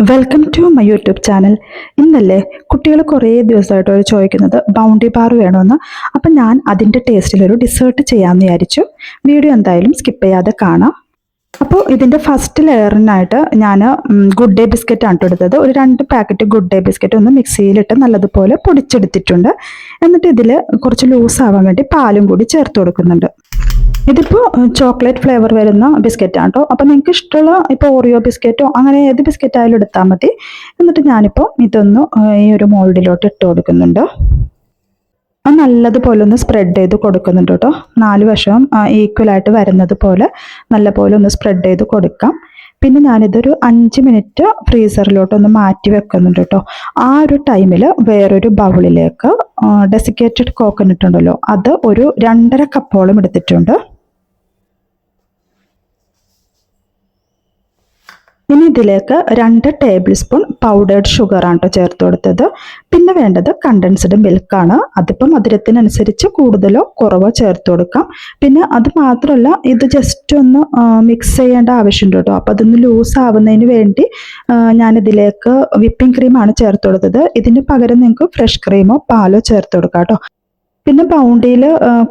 Welcome to my YouTube channel. ഇന്നല്ലേ കുട്ടികൾ കുറേ ദിവസമായിട്ട് അവർ ചോദിക്കുന്നത് ബൗണ്ടി ബാർ വേണമെന്ന്. അപ്പം ഞാൻ അതിൻ്റെ ടേസ്റ്റിലൊരു ഡിസേർട്ട് ചെയ്യാമെന്ന് വിചാരിച്ചു. വീഡിയോ എന്തായാലും സ്കിപ്പ് ചെയ്യാതെ കാണാം. അപ്പോൾ ഇതിൻ്റെ ഫസ്റ്റ് ലെയറിനായിട്ട് ഞാൻ ഗുഡ് ഡേ ബിസ്ക്കറ്റാണ് എടുത്തത്. ഒരു 2 പാക്കറ്റ് ഗുഡ് ഡേ ബിസ്ക്കറ്റ് ഒന്ന് മിക്സിയിലിട്ട് നല്ലതുപോലെ പൊടിച്ചെടുത്തിട്ടുണ്ട്. എന്നിട്ട് ഇതിൽ കുറച്ച് ലൂസ് ആവാൻ വേണ്ടി പാലും കൂടി ചേർത്ത് കൊടുക്കുന്നുണ്ട്. ഇതിപ്പോൾ ചോക്ലേറ്റ് ഫ്ലേവർ വരുന്ന ബിസ്ക്കറ്റാണ് കേട്ടോ. അപ്പോൾ നിങ്ങൾക്ക് ഇഷ്ടമുള്ള ഇപ്പോൾ ഓറിയോ ബിസ്ക്കറ്റോ അങ്ങനെ ഏത് ബിസ്ക്കറ്റ് ആയാലും എടുത്താൽ മതി. എന്നിട്ട് ഞാനിപ്പോൾ ഇതൊന്ന് ഈ ഒരു മോൾഡിലോട്ട് ഇട്ട് കൊടുക്കുന്നുണ്ട്. അത് നല്ലതുപോലെ ഒന്ന് സ്പ്രെഡ് ചെയ്ത് കൊടുക്കുന്നുണ്ട് കേട്ടോ. 4 വശവും ഈക്വലായിട്ട് വരുന്നത് പോലെ നല്ലപോലെ ഒന്ന് സ്പ്രെഡ് ചെയ്ത് കൊടുക്കാം. പിന്നെ ഞാനിതൊരു 5 മിനിറ്റ് ഫ്രീസറിലോട്ടൊന്ന് മാറ്റി വെക്കുന്നുണ്ട് കേട്ടോ. ആ ഒരു ടൈമിൽ വേറൊരു ബൗളിലേക്ക് ഡെസിക്കേറ്റഡ് കോക്കനട്ട് ഉണ്ടല്ലോ, അത് ഒരു 2.5 കപ്പോളം എടുത്തിട്ടുണ്ട്. ഇനി ഇതിലേക്ക് 2 ടേബിൾ സ്പൂൺ പൗഡേർഡ് ഷുഗറാണ് കേട്ടോ ചേർത്ത് കൊടുത്തത്. പിന്നെ വേണ്ടത് കണ്ടൻസ്ഡ് മിൽക്കാണ്. അതിപ്പോൾ മധുരത്തിനനുസരിച്ച് കൂടുതലോ കുറവോ ചേർത്ത് കൊടുക്കാം. പിന്നെ അത് മാത്രമല്ല, ഇത് ജസ്റ്റ് ഒന്ന് മിക്സ് ചെയ്യേണ്ട ആവശ്യമുണ്ട് കേട്ടോ. അപ്പോൾ അതൊന്ന് ലൂസ് ആവുന്നതിന് വേണ്ടി ഞാനിതിലേക്ക് വിപ്പിംഗ് ക്രീമാണ് ചേർത്ത് കൊടുത്തത്. ഇതിന് പകരം നിങ്ങൾക്ക് ഫ്രഷ് ക്രീമോ പാലോ ചേർത്ത് കൊടുക്കാം കേട്ടോ. പിന്നെ ബൗണ്ടിയിൽ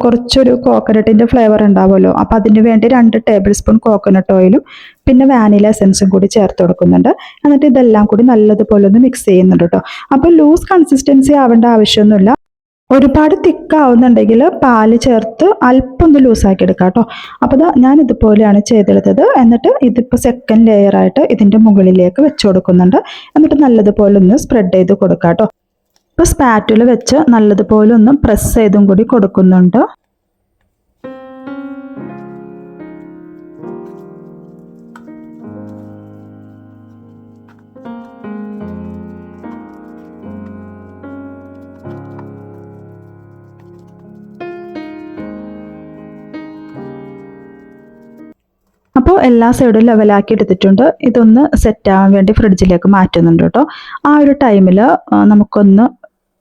കുറച്ചൊരു കോക്കനട്ടിൻ്റെ ഫ്ലേവർ ഉണ്ടാവുമല്ലോ, അപ്പോൾ അതിന് വേണ്ടി 2 ടേബിൾ സ്പൂൺ കോക്കനട്ട് ഓയിലും പിന്നെ വാനില എസൻസും കൂടി ചേർത്ത് കൊടുക്കുന്നുണ്ട്. എന്നിട്ട് ഇതെല്ലാം കൂടി നല്ലതുപോലെ ഒന്ന് മിക്സ് ചെയ്യുന്നുണ്ട് കേട്ടോ. അപ്പോൾ ലൂസ് കൺസിസ്റ്റൻസി ആവേണ്ട ആവശ്യമൊന്നുമില്ല. ഒരുപാട് തിക്കാവുന്നുണ്ടെങ്കിൽ പാല് ചേർത്ത് അല്പം ഒന്ന് ലൂസാക്കി എടുക്കാം കേട്ടോ. അപ്പോൾ ഞാൻ ഇതുപോലെയാണ് ചെയ്തെടുത്തത്. എന്നിട്ട് ഇതിപ്പോൾ സെക്കൻഡ് ലെയറായിട്ട് ഇതിൻ്റെ മുകളിലേക്ക് വെച്ച് കൊടുക്കുന്നുണ്ട്. എന്നിട്ട് നല്ലതുപോലെ ഒന്ന് സ്പ്രെഡ് ചെയ്ത് കൊടുക്കാം കേട്ടോ. ഇപ്പോൾ സ്പാറ്റുല വെച്ച് നല്ലതുപോലെ ഒന്ന് പ്രസ് ചെയ്തും കൂടി കൊടുക്കുന്നുണ്ട്. അപ്പോൾ എല്ലാ സൈഡും ലെവലാക്കി എടുത്തിട്ടുണ്ട്. ഇതൊന്ന് സെറ്റ് ആവാൻ വേണ്ടി ഫ്രിഡ്ജിലേക്ക് മാറ്റുന്നുണ്ട് കേട്ടോ. ആ ഒരു ടൈമിൽ നമുക്കൊന്ന്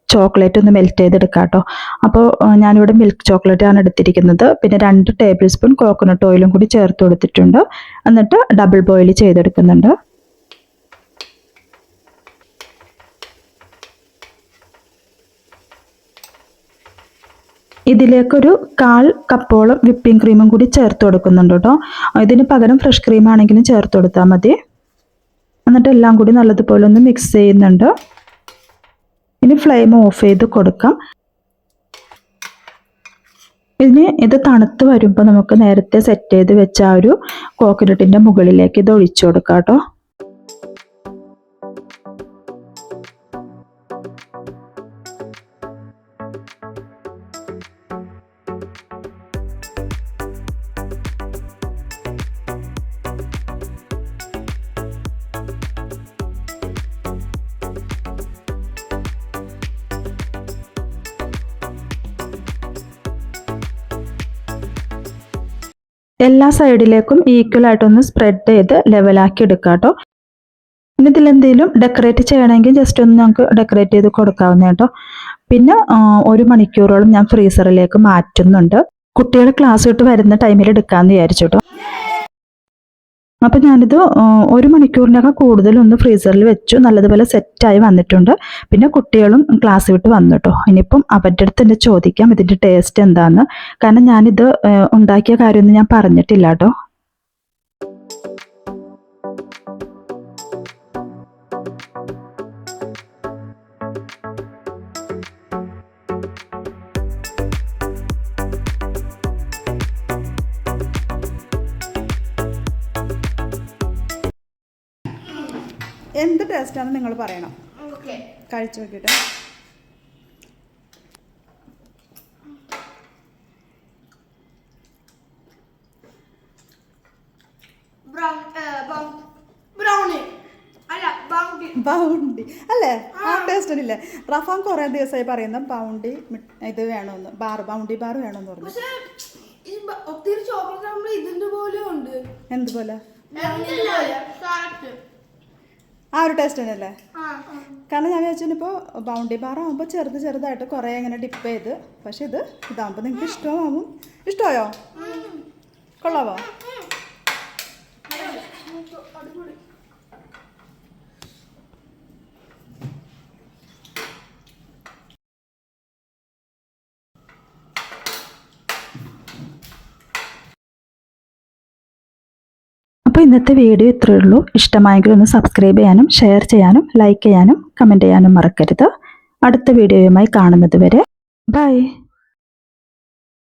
ചോക്ലേറ്റ് ഒന്ന് മെൽറ്റ് ചെയ്തെടുക്കാം കേട്ടോ. അപ്പോൾ ഞാനിവിടെ മിൽക്ക് ചോക്ലേറ്റ് ആണ് എടുത്തിരിക്കുന്നത്. പിന്നെ 2 ടേബിൾ സ്പൂൺ കോക്കനട്ട് ഓയിലും കൂടി ചേർത്ത് കൊടുത്തിട്ടുണ്ട്. എന്നിട്ട് ഡബിൾ ബോയിൽ ചെയ്തെടുക്കുന്നുണ്ട്. ഇതിലേക്കൊരു 1/4 കപ്പോളം വിപ്പിംഗ് ക്രീമും കൂടി ചേർത്ത് കൊടുക്കുന്നുണ്ട് കേട്ടോ. ഇതിന് പകരം ഫ്രഷ് ക്രീം ആണെങ്കിലും ചേർത്ത് കൊടുത്താൽ മതി. എന്നിട്ട് എല്ലാം കൂടി നല്ലതുപോലെ ഒന്ന് മിക്സ് ചെയ്യുന്നുണ്ട്. ഇനി ഫ്ലെയിം ഓഫ് ചെയ്ത് കൊടുക്കാം. ഇനി ഇത് തണുത്ത് വരുമ്പോൾ നമുക്ക് നേരത്തെ സെറ്റ് ചെയ്ത് വെച്ച ആ ഒരു കോക്കനട്ടിൻ്റെ മുകളിലേക്ക് ഇത് ഒഴിച്ചു കൊടുക്കാം കേട്ടോ. എല്ലാ സൈഡിലേക്കും ഈക്വൽ ആയിട്ടൊന്ന് സ്പ്രെഡ് ചെയ്ത് ലെവലാക്കി എടുക്കാം കേട്ടോ. ഇനി ഇതിലെന്തെങ്കിലും ഡെക്കറേറ്റ് ചെയ്യണമെങ്കിൽ ജസ്റ്റ് ഒന്ന് നമുക്ക് ഡെക്കറേറ്റ് ചെയ്ത് കൊടുക്കാവുന്ന കേട്ടോ. പിന്നെ 1 മണിക്കൂറോളം ഞാൻ ഫ്രീസറിലേക്ക് മാറ്റുന്നുണ്ട്. കുട്ടികൾ ക്ലാസ് വിട്ട് വരുന്ന ടൈമിൽ എടുക്കാമെന്ന് വിചാരിച്ചു കേട്ടോ. അപ്പം ഞാനിത് 1 മണിക്കൂറിനൊക്കെ കൂടുതലൊന്ന് ഫ്രീസറിൽ വെച്ചു. നല്ലതുപോലെ സെറ്റായി വന്നിട്ടുണ്ട്. പിന്നെ കുട്ടികളും ക്ലാസ് വിട്ട് വന്നു കേട്ടോ. ഇനിയിപ്പം അവരുടെ അടുത്ത് തന്നെ ചോദിക്കാം ഇതിൻ്റെ ടേസ്റ്റ് എന്താണെന്ന്. കാരണം ഞാനിത് ഉണ്ടാക്കിയ കാര്യമൊന്നും ഞാൻ പറഞ്ഞിട്ടില്ല കേട്ടോ. എന്ത് ടേസ്റ്റാണെന്ന് നിങ്ങൾ പറയണം. കഴിച്ചു നോക്കിയിട്ട്. ബൗണ്ടി അല്ലേ? ആ ടേസ്റ്റ് ഇല്ലേ? റഫാൻ കുറെ ദിവസമായി പറയുന്ന ബൗണ്ടി ഇത് വേണമെന്ന്, ബൗണ്ടി ബാർ വേണമെന്ന് പറഞ്ഞു. എന്തുപോലെ? ആ ഒരു ടേസ്റ്റ് തന്നെയല്ലേ? കാരണം ഞാൻ വിചാരിച്ചിപ്പോൾ ബൗണ്ടി ബാർ ആകുമ്പോൾ ചെറുതായിട്ട് കുറേ ഇങ്ങനെ ഡിപ്പ് ചെയ്ത്, പക്ഷെ ഇതാകുമ്പോൾ നിങ്ങൾക്ക് ഇഷ്ടമാവും. ഇഷ്ടമായോ? കൊള്ളാവോ? അപ്പോൾ ഇന്നത്തെ വീഡിയോ ഇത്രയേ ഉള്ളൂ. ഇഷ്ടമായെങ്കിൽ ഒന്ന് സബ്സ്ക്രൈബ് ചെയ്യാനും ഷെയർ ചെയ്യാനും ലൈക്ക് ചെയ്യാനും കമൻറ്റ് ചെയ്യാനും മറക്കരുത്. അടുത്ത വീഡിയോയുമായി കാണുന്നത് വരെ ബൈ.